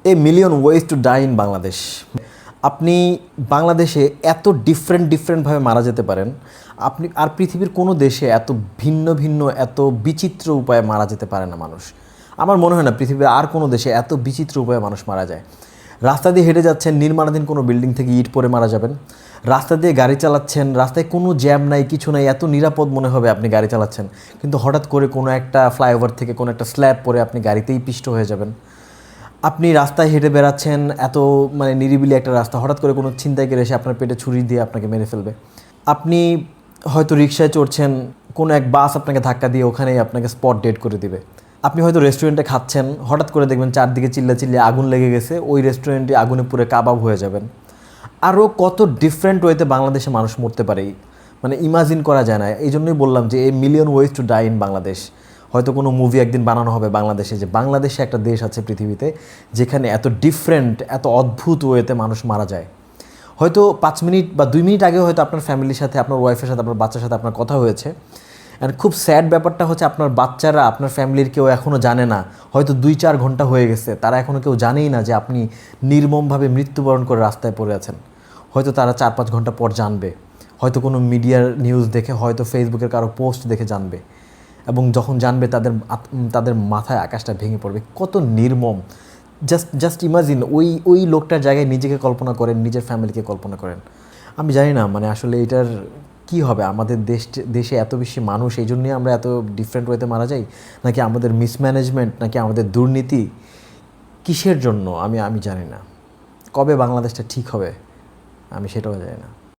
A million ways to die in Bangladesh. আপনি বাংলাদেশে এত ডিফারেন্টভাবে মারা যেতে পারেন, আপনি আর পৃথিবীর কোনো দেশে এত ভিন্ন ভিন্ন এত বিচিত্র উপায়ে মারা যেতে পারে না মানুষ। আমার মনে হয় না পৃথিবীর আর কোনো দেশে এত বিচিত্র উপায়ে মানুষ মারা যায়। রাস্তা দিয়ে হেঁটে যাচ্ছেন, নির্মাণাধীন কোনো বিল্ডিং থেকে ইট পড়ে মারা যাবেন। রাস্তা দিয়ে গাড়ি চালাচ্ছেন, রাস্তায় কোনো জ্যাম নাই, কিছু নাই, এত নিরাপদ মনে হবে আপনি গাড়ি চালাচ্ছেন, কিন্তু হঠাৎ করে কোনো একটা ফ্লাইওভার থেকে কোনো একটা স্ল্যাব পরে আপনি গাড়িতেই পিষ্ট হয়ে যাবেন। আপনি রাস্তায় হেঁটে বেড়াচ্ছেন, এত নিরিবিলি একটা রাস্তা, হঠাৎ করে কোনো ছিনতাইকারী এসে আপনার পেটে ছুরি দিয়ে আপনাকে মেরে ফেলবে। আপনি হয়তো রিকশায় চড়ছেন, কোনো এক বাস আপনাকে ধাক্কা দিয়ে ওখানেই আপনাকে স্পট ডেড করে দিবে। আপনি হয়তো রেস্টুরেন্টে খাচ্ছেন, হঠাৎ করে দেখবেন চারদিকে চিল্লিয়ে আগুন লেগে গেছে, ওই রেস্টুরেন্টে আগুনে পুরো কাবাব হয়ে যাবেন। আরও কত ডিফারেন্ট ওয়েতে বাংলাদেশে মানুষ মরতে পারে, ইমাজিন করা যায় না। এই জন্যই বললাম যে এই million ways to die in Bangladesh. হয়তো কোনো মুভি একদিন বানানো হবে বাংলাদেশে, যে বাংলাদেশে একটা দেশ আছে পৃথিবীতে যেখানে এত ডিফারেন্ট এত অদ্ভুত ওয়েতে মানুষ মারা যায়। হয়তো 5 মিনিট বা 2 মিনিট আগেও হয়তো আপনার ফ্যামিলির সাথে, আপনার ওয়াইফের সাথে, আপনার বাচ্চার সাথে আপনার কথা হয়েছে। অ্যান্ড খুব স্যাড ব্যাপারটা হচ্ছে আপনার বাচ্চারা, আপনার ফ্যামিলির কেউ এখনও জানে না, হয়তো 2-4 ঘন্টা হয়ে গেছে, তারা এখনও কেউ জানেই না যে আপনি নির্মমভাবে মৃত্যুবরণ করে রাস্তায় পড়ে আছেন। হয়তো তারা 4-5 ঘন্টা পর জানবে, হয়তো কোনো মিডিয়ার নিউজ দেখে, হয়তো ফেসবুকের কারো পোস্ট দেখে জানবে। এবং যখন জানবে তাদের মাথায় আকাশটা ভেঙে পড়বে। কত নির্মম! জাস্ট ইমাজিন, ওই লোকটার জায়গায় নিজেকে কল্পনা করেন, নিজের ফ্যামিলিকে কল্পনা করেন। আমি জানি না আসলে এটার কী হবে। আমাদের দেশে এত বেশি মানুষ, এই জন্যই আমরা এত ডিফারেন্ট ওয়েতে মারা যাই, নাকি আমাদের মিসম্যানেজমেন্ট, নাকি আমাদের দুর্নীতি, কিসের জন্য আমি জানি না। কবে বাংলাদেশটা ঠিক হবে আমি সেটাও জানি না।